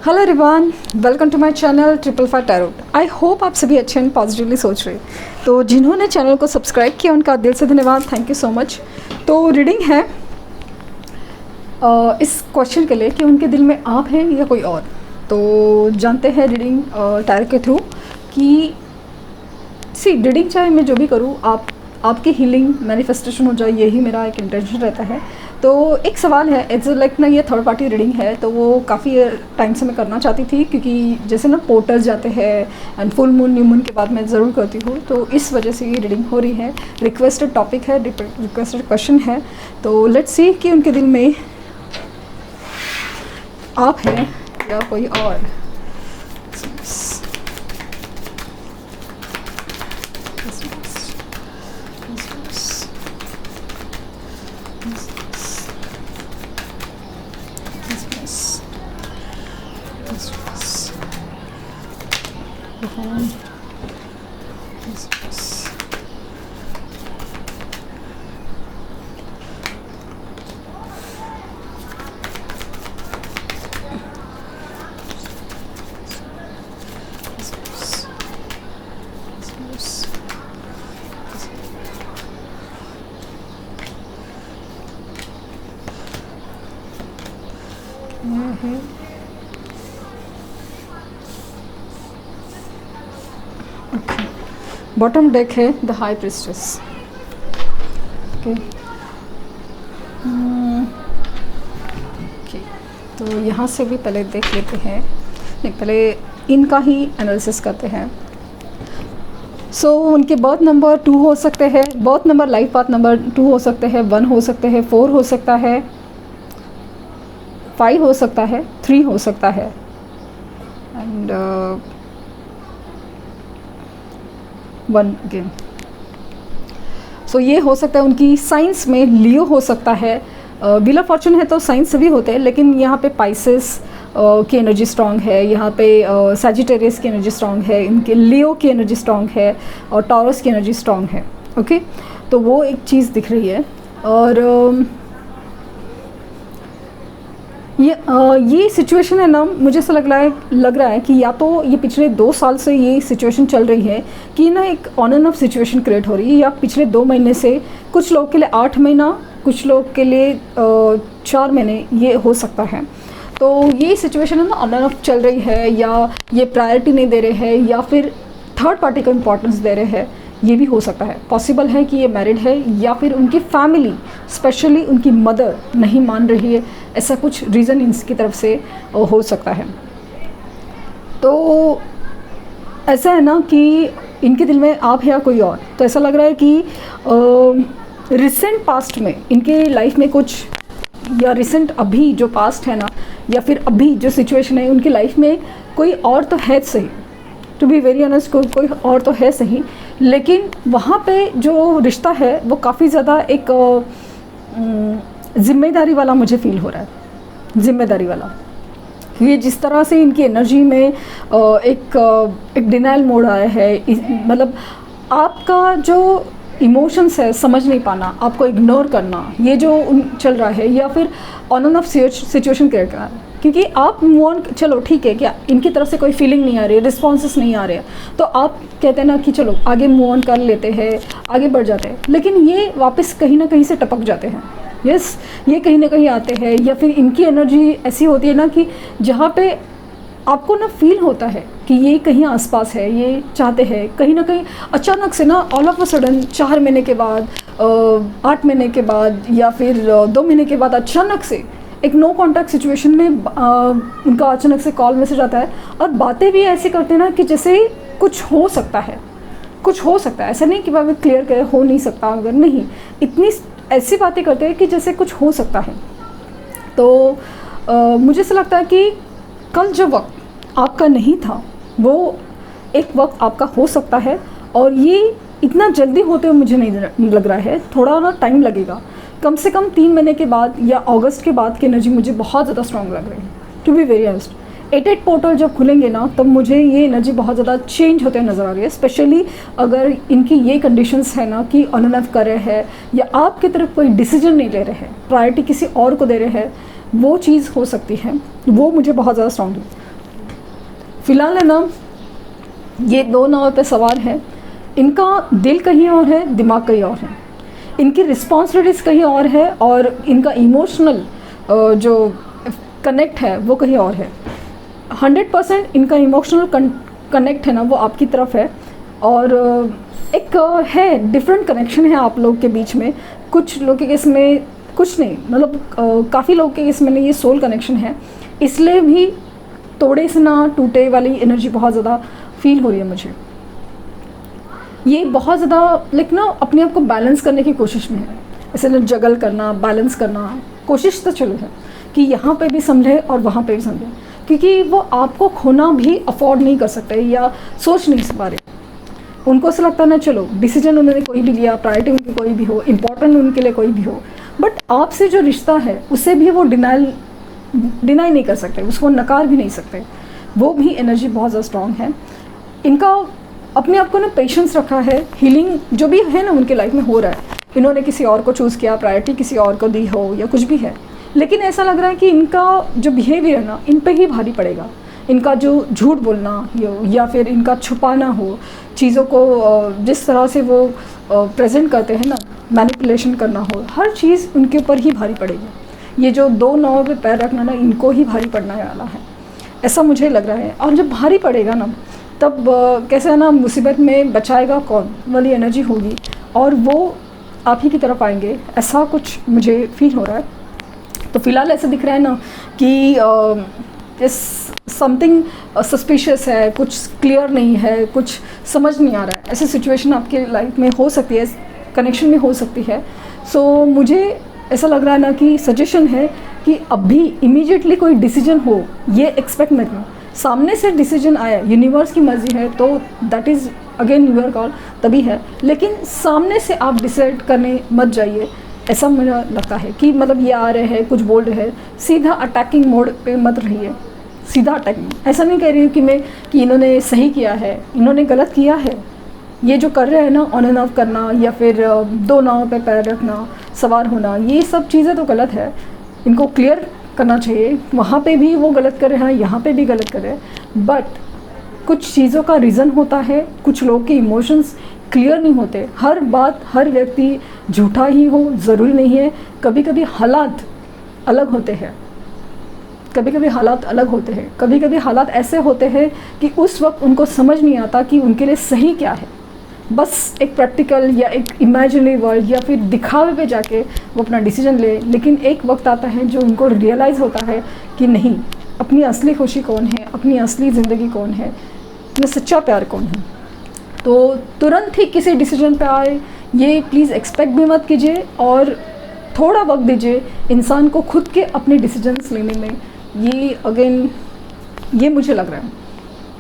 Hello everyone, welcome to my channel 555 tarot. I hope आप सभी अच्छे एंड पॉजिटिवली सोच रहे। तो जिन्होंने चैनल को सब्सक्राइब किया उनका दिल से धन्यवाद, थैंक यू सो मच। तो रीडिंग है इस क्वेश्चन के लिए कि उनके दिल में आप हैं या कोई और। तो जानते हैं रीडिंग टैरो के थ्रू कि रीडिंग चाहे मैं जो भी करूँ आपकी हीलिंग मैनिफेस्टेशन हो जाए, यही मेरा एक इंटेंशन रहता है। तो एक सवाल है, इट्स लाइक ना, ये थर्ड पार्टी रीडिंग है, तो वो काफ़ी टाइम से मैं करना चाहती थी, क्योंकि जैसे ना पोर्टल्स जाते हैं and full moon new moon के बाद मैं ज़रूर करती हूँ, तो इस वजह से ये रीडिंग हो रही है। रिक्वेस्टेड टॉपिक है, रिक्वेस्टेड क्वेश्चन है। तो लेट्स सी कि उनके दिल में आप हैं या कोई और। बॉटम डेक है द हाई प्रिस्टेस। ओके, तो यहाँ से भी पहले देख लेते हैं, नहीं पहले इनका ही एनालिसिस करते हैं। सो उनके बर्थ नंबर 2 हो सकते हैं, birth number life path number 2 हो सकते हैं, 1 हो सकते हैं, 4 हो सकता है, 5 हो सकता है, 3 हो सकता है एंड 1 अगेन। सो ये हो सकता है उनकी साइंस में लियो हो सकता है। व्हील ऑफ फॉर्चून है तो साइंस सभी होते हैं, लेकिन यहाँ पे पाइसेस की एनर्जी स्ट्रांग है, यहाँ पे सैजिटेरियस की एनर्जी स्ट्रांग है, इनके लियो की एनर्जी स्ट्रांग है और टॉरस की एनर्जी स्ट्रांग है। ओके, तो वो एक चीज़ दिख रही है। और ये सिचुएशन है ना, मुझे ऐसा लग रहा है कि या तो ये पिछले 2 साल से ये सिचुएशन चल रही है कि ना एक on end of situation create हो रही है, या पिछले 2 महीने से, कुछ लोग के लिए 8 महीना, कुछ लोग के लिए 4 महीने ये हो सकता है। तो ये सिचुएशन है ना ऑन एंड ऑफ चल रही है, या ये प्रायोरिटी नहीं दे रहे हैं, या फिर थर्ड पार्टी को इम्पोर्टेंस दे रहे हैं, ये भी हो सकता है। पॉसिबल है कि ये मैरिड है, या फिर उनकी फैमिली स्पेशली उनकी मदर नहीं मान रही है, ऐसा कुछ रीज़न इनकी तरफ से हो सकता है। तो ऐसा है ना कि इनके दिल में आप है या कोई और। तो ऐसा लग रहा है कि रिसेंट पास्ट में इनके लाइफ में कुछ, या रिसेंट अभी जो पास्ट है ना, या फिर अभी जो सिचुएशन है उनकी लाइफ में, कोई और तो है सही, टू बी वेरी ऑनेस्ट, कोई और तो है सही, लेकिन वहाँ पे जो रिश्ता है वो काफ़ी ज़्यादा एक जिम्मेदारी वाला मुझे फील हो रहा है, जिम्मेदारी वाला। ये जिस तरह से इनकी एनर्जी में एक डिनाइल मोड आया है, मतलब आपका जो इमोशंस है समझ नहीं पाना, आपको इग्नोर करना, ये जो चल रहा है, या फिर on end of situation create करना है। क्योंकि आप मूव ऑन, चलो ठीक है, क्या इनकी तरफ से कोई फीलिंग नहीं आ रही है, रिस्पॉन्सेस नहीं आ रहे हैं, तो आप कहते हैं ना कि चलो आगे मूव ऑन कर लेते हैं, आगे बढ़ जाते हैं, लेकिन ये वापस कहीं ना कहीं से टपक जाते हैं। यस, ये कहीं ना कहीं आते हैं, या फिर इनकी एनर्जी ऐसी होती है ना कि जहाँ पे आपको ना फील होता है कि ये कहीं आसपास है, ये चाहते हैं, कहीं ना कहीं अचानक से ना ऑल ऑफ अ सडन 4 महीने के बाद, 8 महीने के बाद, या फिर 2 महीने के बाद अचानक से एक नो कॉन्टैक्ट सिचुएशन में उनका अचानक से कॉल मैसेज आता है, और बातें भी ऐसी करते हैं ना कि जैसे कुछ हो सकता है, कुछ हो सकता है। ऐसा नहीं कि भाई क्लियर करे हो नहीं सकता, अगर नहीं, इतनी ऐसी बातें करते हैं कि जैसे कुछ हो सकता है। तो मुझे ऐसा लगता है कि कल जो वक्त आपका नहीं था, वो एक वक्त आपका हो सकता है, और ये इतना जल्दी होते हुए मुझे नहीं लग रहा है, थोड़ा ना टाइम लगेगा। कम से कम 3 महीने के बाद या अगस्त के बाद की एनर्जी मुझे बहुत ज़्यादा स्ट्रॉन्ग लग रही है, to be very honest. 8 portal जब खुलेंगे ना, तब मुझे ये एनर्जी बहुत ज़्यादा चेंज होते नज़र आ रही है। स्पेशली अगर इनकी ये कंडीशंस है ना कि ऑन एंड ऑफ कर रहे हैं, या आपकी तरफ कोई डिसीजन नहीं ले रहे हैं, प्रायोरिटी किसी और को दे रहे हैं, वो चीज़ हो सकती है। वो मुझे बहुत ज़्यादा स्ट्रॉन्ग है। फिलहाल है ना, ये दो नाव पे सवार है, इनका दिल कहीं और है, दिमाग कहीं और है, इनकी रिस्पॉन्सिबिलिटीज़ कहीं और है, और इनका इमोशनल जो कनेक्ट है वो कहीं और है। 100% इनका इमोशनल कनेक्ट है ना वो आपकी तरफ है, और एक है डिफरेंट कनेक्शन है आप लोग के बीच में। कुछ लोग के केस में कुछ नहीं, मतलब काफ़ी लोग के केस में ये सोल कनेक्शन है, इसलिए भी तोड़े से ना टूटे वाली एनर्जी बहुत ज़्यादा फील हो रही है मुझे। ये बहुत ज़्यादा लाइक ना अपने आप को बैलेंस करने की कोशिश में है, ऐसे ना जगल करना, बैलेंस करना, कोशिश तो चलो है कि यहाँ पे भी समझे और वहाँ पे भी समझे, क्योंकि वो आपको खोना भी अफोर्ड नहीं कर सकते या सोच नहीं पा रहे। उनको ऐसा लगता है ना चलो डिसीजन उन्होंने कोई भी लिया, प्रायोरिटी उनकी कोई भी हो, इम्पोर्टेंट उनके लिए कोई भी हो, बट आपसे जो रिश्ता है उसे भी वो डिनाई नहीं कर सकते, उसको नकार भी नहीं सकते। वो भी एनर्जी बहुत ज़्यादा स्ट्रॉन्ग है। इनका अपने आप को ना पेशेंस रखा है, हीलिंग जो भी है ना उनके लाइफ में हो रहा है, इन्होंने किसी और को चूज़ किया, प्रायोरिटी किसी और को दी हो या कुछ भी है, लेकिन ऐसा लग रहा है कि इनका जो बिहेवियर है ना इन पे ही भारी पड़ेगा। इनका जो झूठ बोलना या फिर इनका छुपाना हो चीज़ों को, जिस तरह से वो प्रेजेंट करते हैं ना, मैनिपुलेशन करना हो, हर चीज़ उनके ऊपर ही भारी पड़ेगी। ये जो दो नावों पे पैर रखना ना, इनको ही भारी पड़ने वाला है, ऐसा मुझे लग रहा है। और जब भारी पड़ेगा ना तब कैसे है ना, मुसीबत में बचाएगा कौन वाली एनर्जी होगी, और वो आप ही की तरफ आएंगे, ऐसा कुछ मुझे फील हो रहा है। तो फिलहाल ऐसा दिख रहा है ना कि समथिंग सस्पिशियस है, कुछ क्लियर नहीं है, कुछ समझ नहीं आ रहा है, ऐसी सिचुएशन आपके लाइफ में हो सकती है, कनेक्शन में हो सकती है। सो मुझे ऐसा लग रहा है ना कि सजेशन है कि अभी इमीडिएटली कोई डिसीजन हो ये एक्सपेक्ट मत करो। सामने से डिसीजन आया, यूनिवर्स की मर्जी है तो that is again your call, तभी है, लेकिन सामने से आप डिसाइड करने मत जाइए। ऐसा मुझे लगता है कि मतलब ये आ रहे हैं, कुछ बोल रहे हैं, सीधा अटैकिंग मोड पे मत रहिए, सीधा अटैकिंग। ऐसा नहीं कह रही हूँ कि इन्होंने सही किया है, इन्होंने गलत किया है। ये जो कर रहे हैं ना, ऑन एंड ऑफ करना या फिर दो नाव पे पैर रखना, सवार होना, ये सब चीज़ें तो गलत है, इनको क्लियर करना चाहिए। वहाँ पे भी वो गलत कर रहे हैं, यहाँ पे भी गलत कर रहे हैं, बट कुछ चीज़ों का रीज़न होता है, कुछ लोग के इमोशंस क्लियर नहीं होते। हर बात, हर व्यक्ति झूठा ही हो ज़रूरी नहीं है, कभी कभी हालात अलग होते हैं, कभी कभी हालात अलग होते हैं, कभी कभी हालात ऐसे होते हैं कि उस वक्त उनको समझ नहीं आता कि उनके लिए सही क्या है, बस एक प्रैक्टिकल या एक इमेजिनरी वर्ल्ड या फिर दिखावे पे जाके वो अपना डिसीजन ले। लेकिन एक वक्त आता है जो उनको रियलाइज़ होता है कि नहीं, अपनी असली खुशी कौन है, अपनी असली ज़िंदगी कौन है, अपना सच्चा प्यार कौन है। तो तुरंत ही किसी डिसीजन पे आए ये प्लीज़ एक्सपेक्ट भी मत कीजिए, और थोड़ा वक्त दीजिए इंसान को खुद के अपने डिसीजंस लेने में। ये अगेन ये मुझे लग रहा है,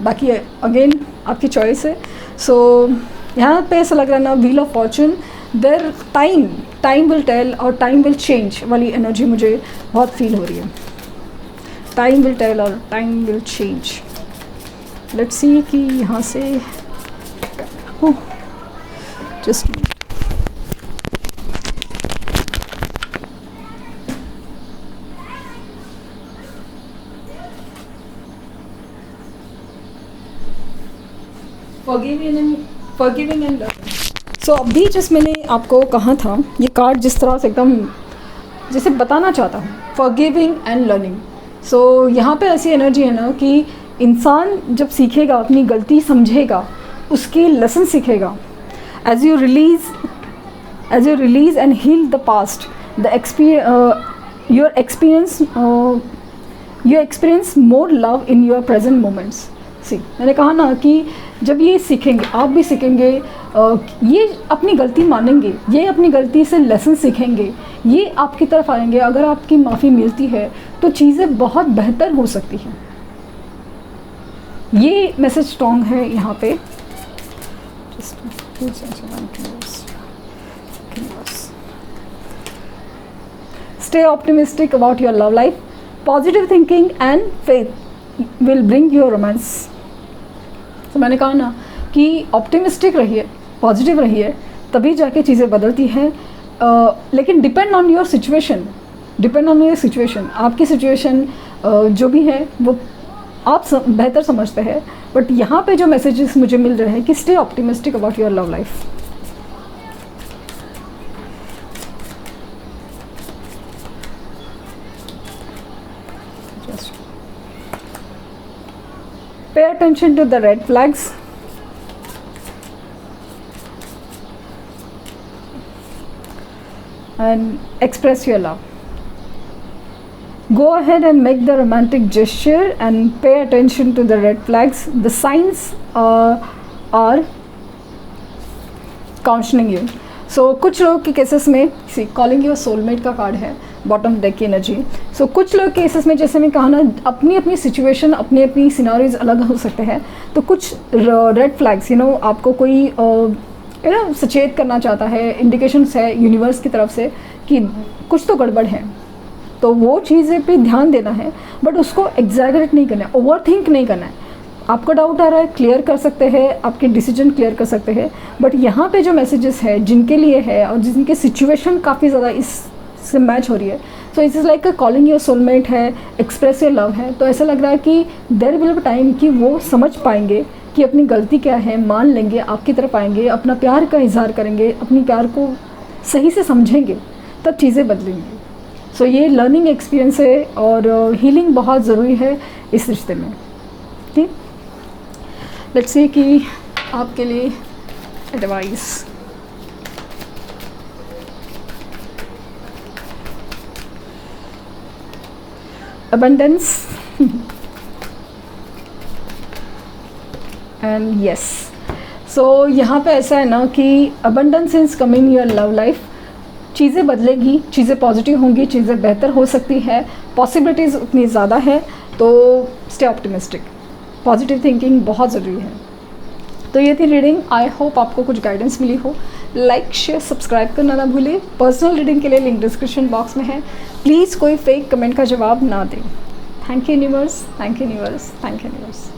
बाकी अगेन आपकी चॉइस है। सो यहाँ पे ऐसा लग रहा है ना, wheel of fortune, their time will tell और टाइम विल चेंज वाली एनर्जी मुझे बहुत फील हो रही है। टाइम विल टेल और time will change. Let's see कि यहाँ से just forgiving and loving. So अभी जस्ट मैंने आपको कहा था, ये कार्ड जिस तरह से एकदम जैसे बताना चाहता हूँ, फॉरगिविंग एंड लर्निंग। सो यहाँ पे ऐसी एनर्जी है ना कि इंसान जब सीखेगा, अपनी गलती समझेगा, उसकी लेसन सीखेगा। As you release and heal the past, you experience more love in your present moments. See मैंने कहा ना कि जब ये सीखेंगे, आप भी सीखेंगे, ये अपनी गलती मानेंगे, ये अपनी गलती से लेसन सीखेंगे, ये आपकी तरफ आएंगे। अगर आपकी माफ़ी मिलती है तो चीज़ें बहुत बेहतर हो सकती हैं। ये मैसेज स्ट्रॉन्ग है यहाँ पे। Stay optimistic about your love life. Positive thinking and faith will bring your romance. तो मैंने कहा ना कि ऑप्टिमिस्टिक रहिए, पॉजिटिव रहिए, तभी जाके चीज़ें बदलती हैं। लेकिन डिपेंड ऑन योर सिचुएशन, आपकी सिचुएशन जो भी है वो आप बेहतर समझते हैं, बट यहाँ पे जो मैसेजेस मुझे मिल रहे हैं कि stay optimistic about your love life. Pay attention to the red flags, and express your love. Go ahead and make the romantic gesture and pay attention to the red flags. The signs are cautioning you. So कुछ लोगों के cases में सी calling your soulmate का card है bottom deck की energy. सो कुछ लोग cases में जैसे मैं कहा ना, अपनी अपनी सिचुएशन, अपनी अपनी सिनारीज अलग हो सकते हैं। तो कुछ रेड फ्लैग्स आपको कोई सचेत करना चाहता है, इंडिकेशंस है यूनिवर्स की तरफ से कि कुछ तो गड़बड़ है, तो वो चीज़ें पे ध्यान देना है, बट उसको एग्जैगरेट नहीं करना है, ओवर थिंक नहीं करना है। आपका डाउट आ रहा है, क्लियर कर सकते हैं, आपके डिसीजन क्लियर कर सकते हैं, बट यहाँ पे जो मैसेजेस है जिनके लिए है और जिनके सिचुएशन काफ़ी ज़्यादा इससे मैच हो रही है, so it is like calling your soulmate है, एक्सप्रेस योर लव है। तो ऐसा लग रहा है कि देयर विल बी टाइम कि वो समझ पाएंगे कि अपनी गलती क्या है, मान लेंगे, आपकी तरफ आएंगे, अपना प्यार का इजहार करेंगे, अपनी प्यार को सही से समझेंगे, तब चीज़ें बदलेंगी। सो ये लर्निंग एक्सपीरियंस है और हीलिंग बहुत ज़रूरी है इस रिश्ते में। ठीक, लेट्स सी कि आपके लिए advice. Abundance and yes. So यहाँ पे ऐसा है ना कि abundance is coming your love life. चीज़ें बदलेगी, चीज़ें पॉजिटिव होंगी, चीज़ें बेहतर हो सकती है, पॉसिबिलिटीज़ उतनी ज़्यादा है। तो स्टे ऑप्टिमिस्टिक, पॉजिटिव थिंकिंग बहुत ज़रूरी है। तो ये थी रीडिंग। आई होप आपको कुछ गाइडेंस मिली हो। लाइक शेयर सब्सक्राइब करना ना भूलें। पर्सनल रीडिंग के लिए लिंक डिस्क्रिप्शन बॉक्स में है। प्लीज़ कोई फेक कमेंट का जवाब ना दें। Thank you universe, thank you universe, thank you universe.